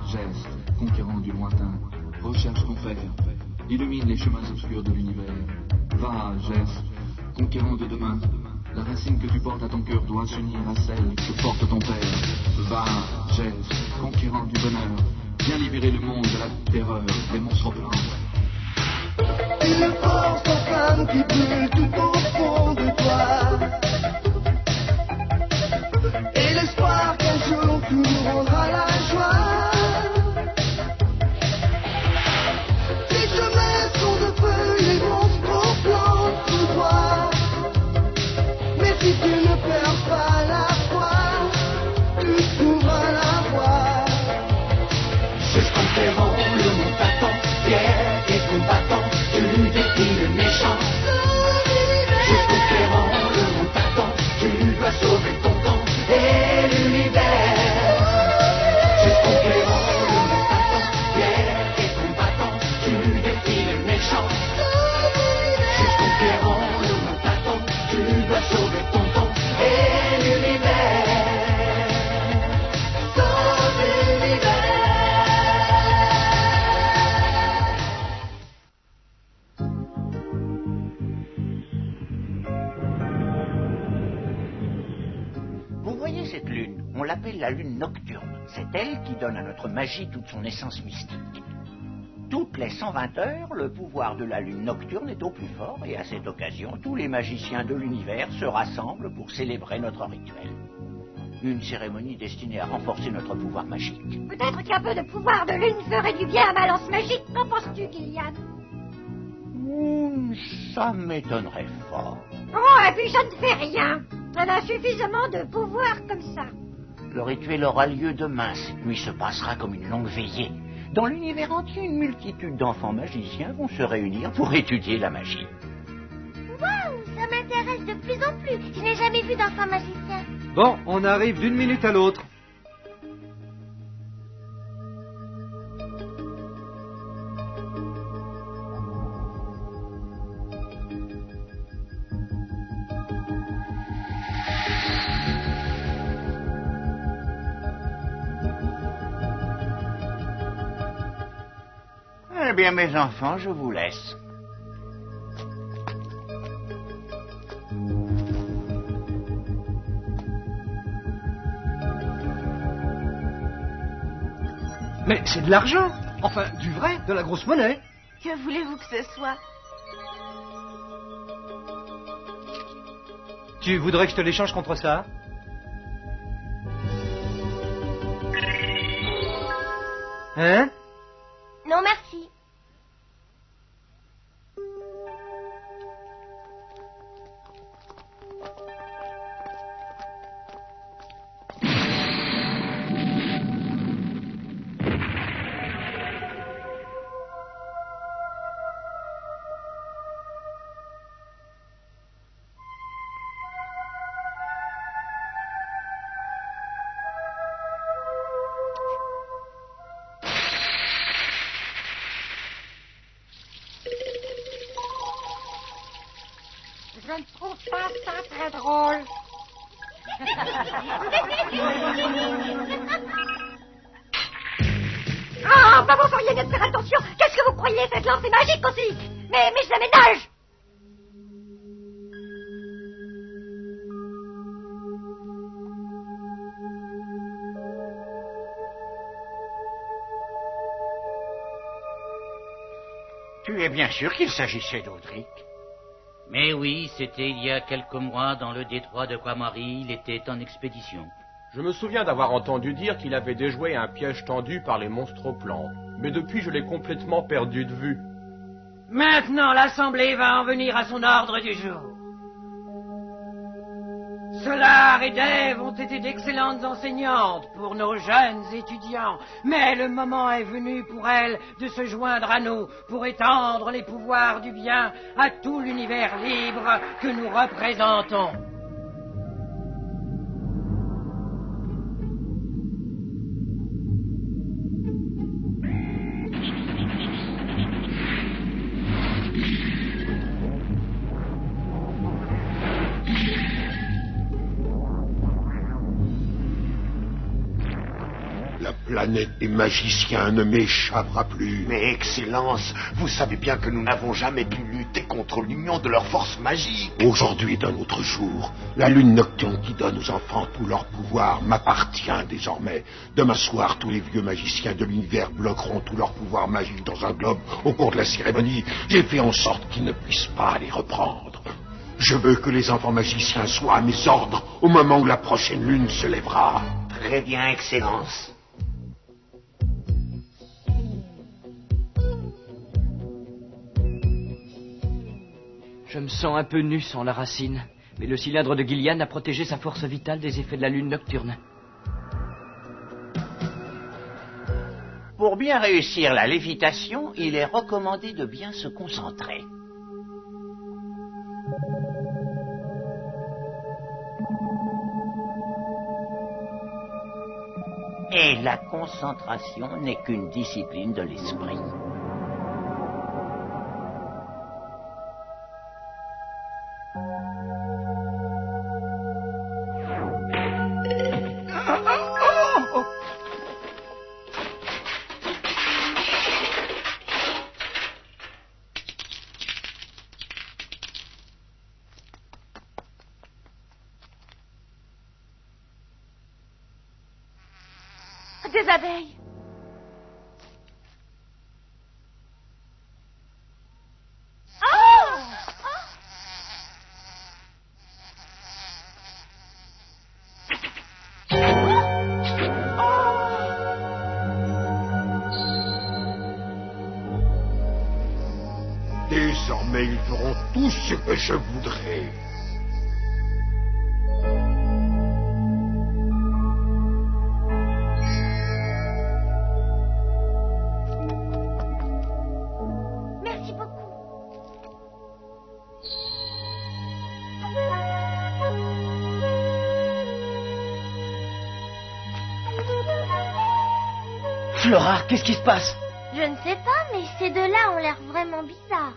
geste, conquérant du lointain, recherche ton père, illumine les chemins obscurs de l'univers. Va, geste, conquérant de demain, la racine que tu portes à ton cœur doit s'unir à celle que porte ton père. Va, geste, conquérant du bonheur, viens libérer le monde de la terreur des monstres blancs. Une force en flamme qui brûle tout au fond de toi. Et l'espoir qu'un jour tout nous rendra la joie. Tes chemins sont de feu, les monstres au plan sous toi. Mais si tu ne perds pas la foi, tu trouveras la voie. C'est conquérant, le monde t'attend, fier et combattant, tu défies le méchant. C'est conquérant, le monde t'attend, tu dois sauver ton temps et l'univers. C'est conquérant, le monde t'attend, fier et combattant, tu défies le méchant. C'est conquérant, le monde t'attend, tu dois sauver ton temps et l'univers. Sauve l'univers. Vous voyez cette lune? On l'appelle la lune nocturne. C'est elle qui donne à notre magie toute son essence mystique. Toutes les 120 heures, le pouvoir de la lune nocturne est au plus fort et à cette occasion, tous les magiciens de l'univers se rassemblent pour célébrer notre rituel. Une cérémonie destinée à renforcer notre pouvoir magique. Peut-être qu'un peu de pouvoir de lune ferait du bien à ma lance magique. Qu'en penses-tu, Gillian? Ça m'étonnerait fort. Oh, et puis je ne fais rien. Elle a suffisamment de pouvoir comme ça. Le rituel aura lieu demain. Cette nuit se passera comme une longue veillée. Dans l'univers entier, une multitude d'enfants magiciens vont se réunir pour étudier la magie. Waouh, ça m'intéresse de plus en plus. Je n'ai jamais vu d'enfant magicien. Bon, on arrive d'une minute à l'autre. Eh bien, mes enfants, je vous laisse. Mais c'est de l'argent. Enfin, du vrai, de la grosse monnaie. Que voulez-vous que ce soit? Tu voudrais que je te l'échange contre ça? Hein? Non, merci. Je ne trouve pas ça très drôle. Ah, bah vous feriez mieux de faire attention. Qu'est-ce que vous croyez? Cette lance est magique aussi. Mais je la ménage. Tu es bien sûr qu'il s'agissait d'Audric? Mais oui, c'était il y a quelques mois dans le détroit de Quamari, il était en expédition. Je me souviens d'avoir entendu dire qu'il avait déjoué un piège tendu par les monstres au plan. Mais depuis, je l'ai complètement perdu de vue. Maintenant, l'Assemblée va en venir à son ordre du jour. Solar et Dave ont été d'excellentes enseignantes pour nos jeunes étudiants, mais le moment est venu pour elles de se joindre à nous pour étendre les pouvoirs du bien à tout l'univers libre que nous représentons. La planète des magiciens ne m'échappera plus. Mais Excellence, vous savez bien que nous n'avons jamais pu lutter contre l'union de leurs forces magiques. Aujourd'hui est un autre jour. La lune nocturne qui donne aux enfants tout leur pouvoir m'appartient désormais. Demain soir, tous les vieux magiciens de l'univers bloqueront tout leur pouvoir magique dans un globe au cours de la cérémonie. J'ai fait en sorte qu'ils ne puissent pas les reprendre. Je veux que les enfants magiciens soient à mes ordres au moment où la prochaine lune se lèvera. Très bien, Excellence. Je me sens un peu nu sans la racine, mais le cylindre de Gillian a protégé sa force vitale des effets de la lune nocturne. Pour bien réussir la lévitation, il est recommandé de bien se concentrer. Et la concentration n'est qu'une discipline de l'esprit. Des abeilles. Désormais, ils feront tout ce que je voudrais. Merci beaucoup. Flora, qu'est-ce qui se passe? Je ne sais pas, mais ces deux-là ont l'air vraiment bizarres.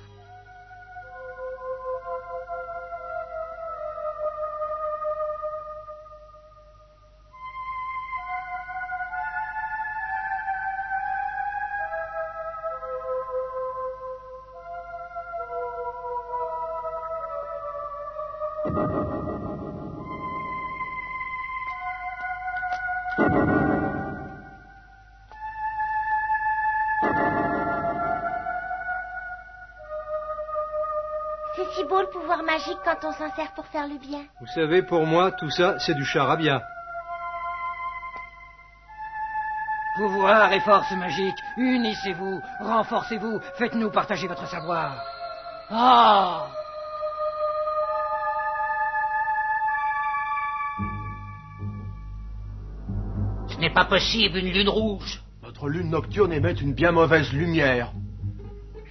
C'est si beau le pouvoir magique quand on s'en sert pour faire le bien. Vous savez, pour moi, tout ça, c'est du charabia. Pouvoir et force magique, unissez-vous, renforcez-vous, faites-nous partager votre savoir. Ah! Ce n'est pas possible, une lune rouge. Notre lune nocturne émet une bien mauvaise lumière.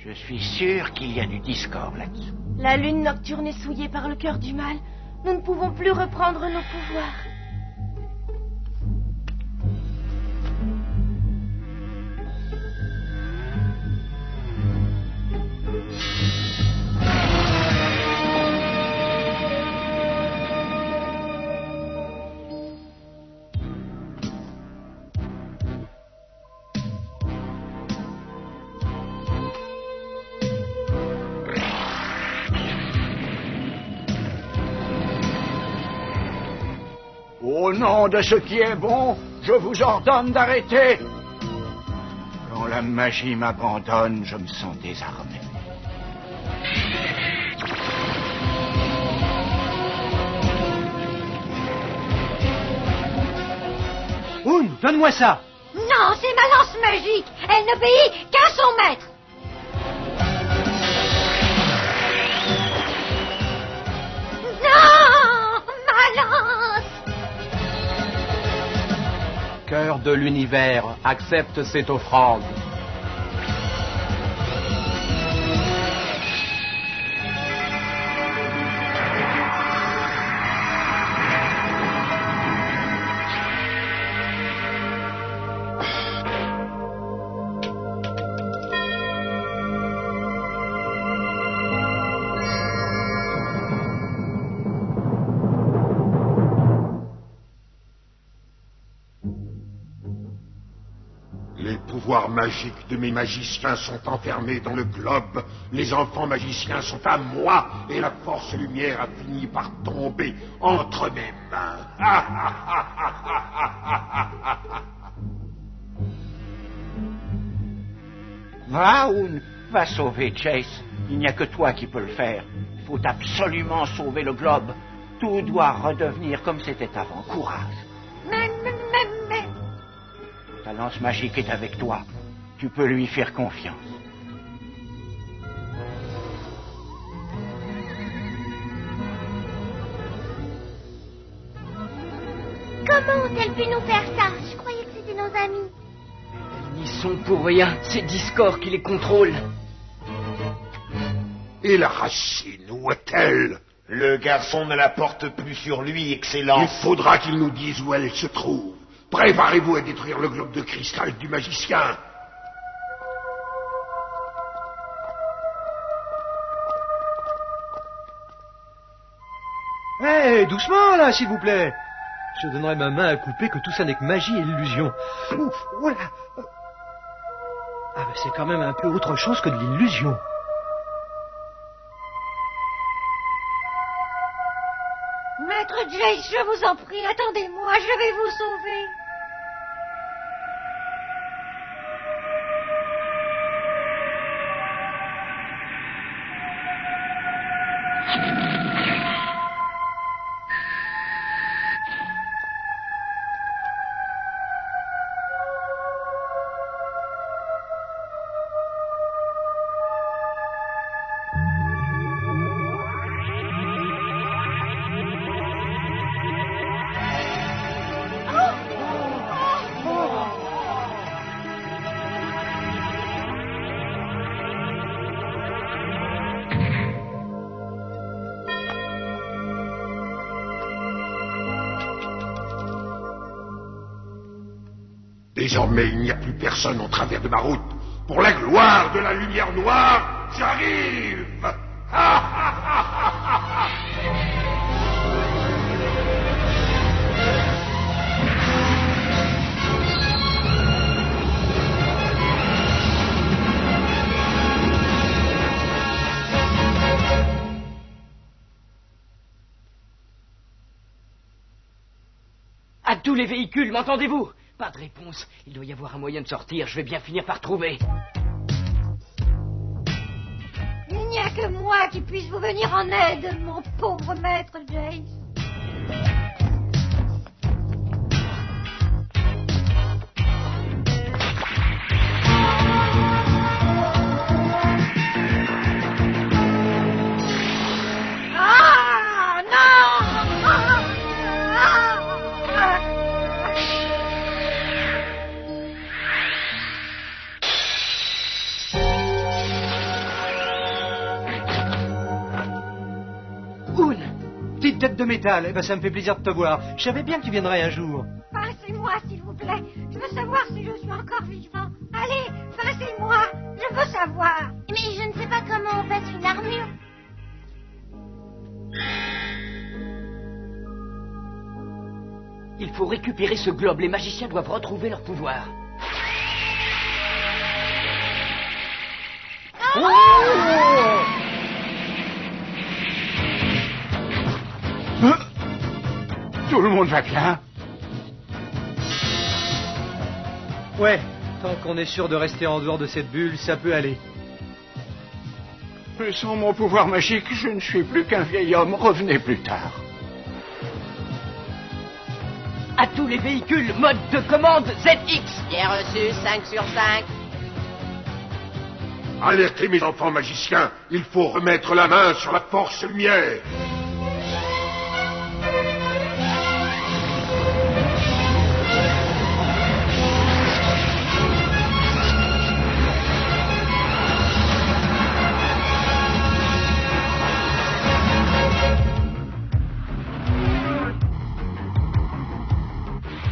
Je suis sûr qu'il y a du discorde là-dessous. La lune nocturne est souillée par le cœur du mal. Nous ne pouvons plus reprendre nos pouvoirs. Au nom de ce qui est bon, je vous ordonne d'arrêter. Quand la magie m'abandonne, je me sens désarmé. Oun, donne-moi ça. Non, c'est ma lance magique. Elle n'obéit qu'à son maître. Non, ma lance. Cœur de l'univers, accepte cette offrande. Les pouvoirs magiques de mes magiciens sont enfermés dans le globe. Les enfants magiciens sont à moi et la force lumière a fini par tomber entre mes mains. Va, Oun, va sauver Chase. Il n'y a que toi qui peux le faire. Il faut absolument sauver le globe. Tout doit redevenir comme c'était avant. Courage. Mais... Ta lance magique est avec toi. Tu peux lui faire confiance. Comment ont-elles pu nous faire ça? Je croyais que c'était nos amis. Elles n'y sont pour rien. C'est Discord qui les contrôle. Et la racine, où est-elle? Le garçon ne la porte plus sur lui, Excellence. Il faudra qu'il nous dise où elle se trouve. Préparez-vous à détruire le globe de cristal du magicien. Hé, doucement là, s'il vous plaît. Je donnerai ma main à couper que tout ça n'est que magie et illusion. Ouf, voilà. Ah, mais c'est quand même un peu autre chose que de l'illusion. Maître Jace, je vous en prie, attendez-moi, je vais vous sauver. Désormais, il n'y a plus personne en travers de ma route. Pour la gloire de la lumière noire, j'arrive. À tous les véhicules, m'entendez-vous? Pas de réponse. Il doit y avoir un moyen de sortir. Je vais bien finir par trouver. Il n'y a que moi qui puisse vous venir en aide, mon pauvre maître Jace. Ah, non! Petite tête de métal, eh ben ça me fait plaisir de te voir. Je savais bien que tu viendrais un jour. Pincez-moi, s'il vous plaît. Je veux savoir si je suis encore vivant. Allez, pincez-moi. Je veux savoir. Mais je ne sais pas comment on passe une armure. Il faut récupérer ce globe. Les magiciens doivent retrouver leur pouvoir. Tout le monde va bien? Ouais, tant qu'on est sûr de rester en dehors de cette bulle, ça peut aller. Mais sans mon pouvoir magique, je ne suis plus qu'un vieil homme. Revenez plus tard. À tous les véhicules, mode de commande ZX. Bien reçu, 5 sur 5. Alertez mes enfants magiciens, il faut remettre la main sur la force lumière.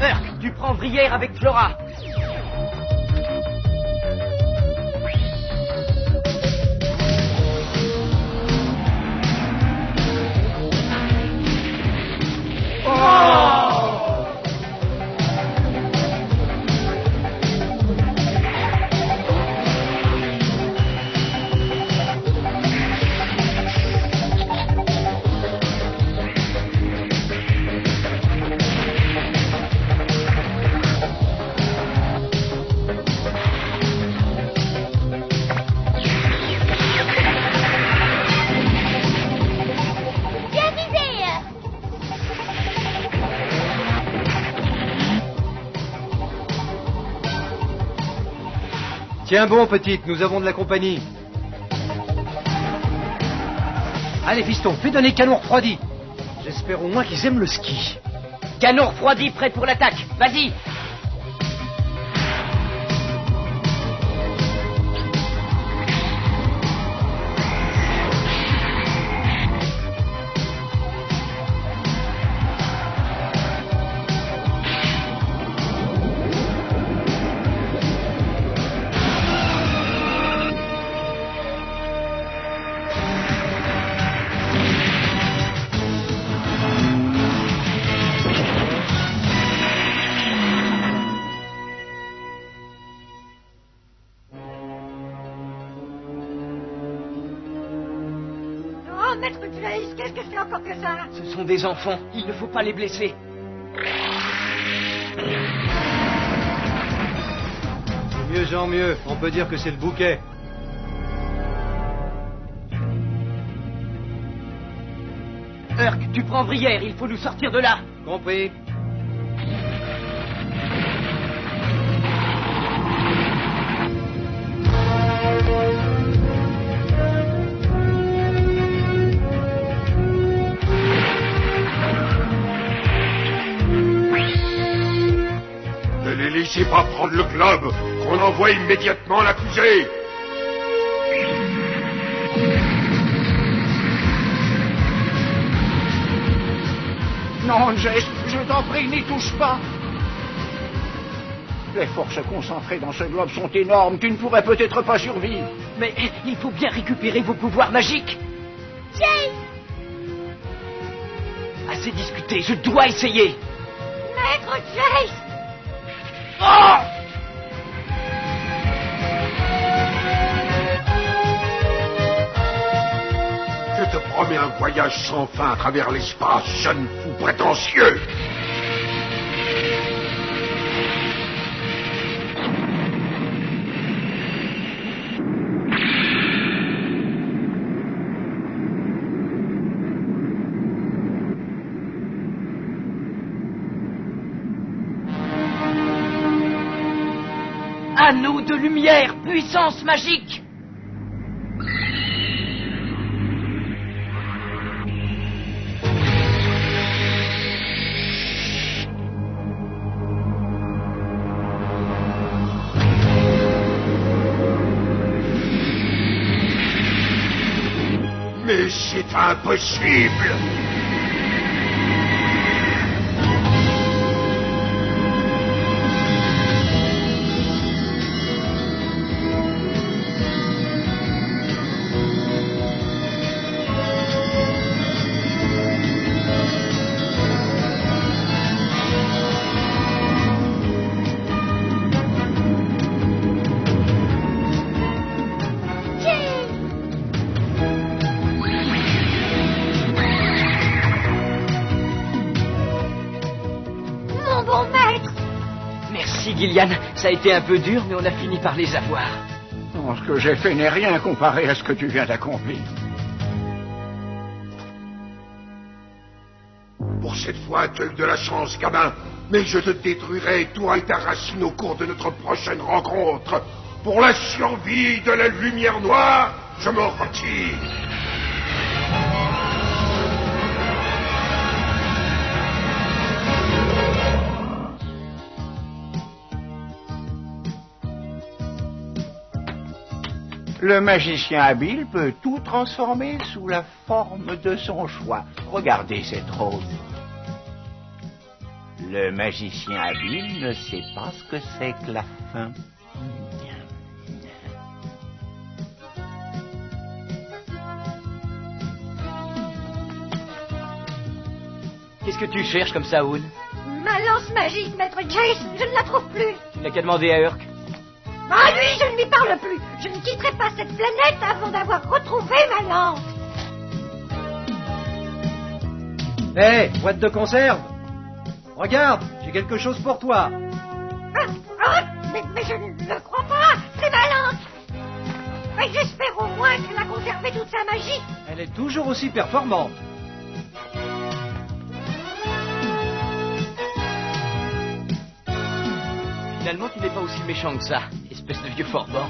Herc, tu prends Brière avec Flora. Tiens bon, petite, nous avons de la compagnie. Allez, fiston, fais donner canon refroidi. J'espère au moins qu'ils aiment le ski. Canon refroidi, prêt pour l'attaque. Vas-y. Oh, maître Jace, qu'est-ce que c'est encore que ça? Ce sont des enfants, il ne faut pas les blesser. De mieux en mieux, on peut dire que c'est le bouquet. Urk, tu prends Brière, il faut nous sortir de là. Compris. Ne les laissez pas prendre le globe, qu'on envoie immédiatement l'accusé. Non, Jace, je t'en prie, n'y touche pas. Les forces concentrées dans ce globe sont énormes, tu ne pourrais peut-être pas survivre. Mais il faut bien récupérer vos pouvoirs magiques. Jace! Assez discuté, je dois essayer. Maître Jace! Oh! Je te promets un voyage sans fin à travers l'espace, jeune fou prétentieux. Anneau de lumière, puissance magique. Mais c'est impossible. Mon bon maître! Merci, Gillian. Ça a été un peu dur, mais on a fini par les avoir. Non, ce que j'ai fait n'est rien comparé à ce que tu viens d'accomplir. Pour cette fois, tu as eu de la chance, gamin. Mais je te détruirai, toi et ta racine, au cours de notre prochaine rencontre. Pour la survie de la lumière noire, je me retire. Le magicien habile peut tout transformer sous la forme de son choix. Regardez cette rose. Le magicien habile ne sait pas ce que c'est que la faim. Qu'est-ce que tu cherches comme ça, Oun? Ma lance magique, maître Jace, je ne la trouve plus. Tu n'as qu'à demander à Urk. Ah, lui, je ne lui parle plus. Je ne quitterai pas cette planète avant d'avoir retrouvé ma lance. Hé, boîte de conserve. Regarde, j'ai quelque chose pour toi. Mais je ne le crois pas. C'est ma lance. Mais j'espère au moins qu'elle a conservé toute sa magie. Elle est toujours aussi performante. Finalement, tu n'es pas aussi méchant que ça, espèce de vieux forban.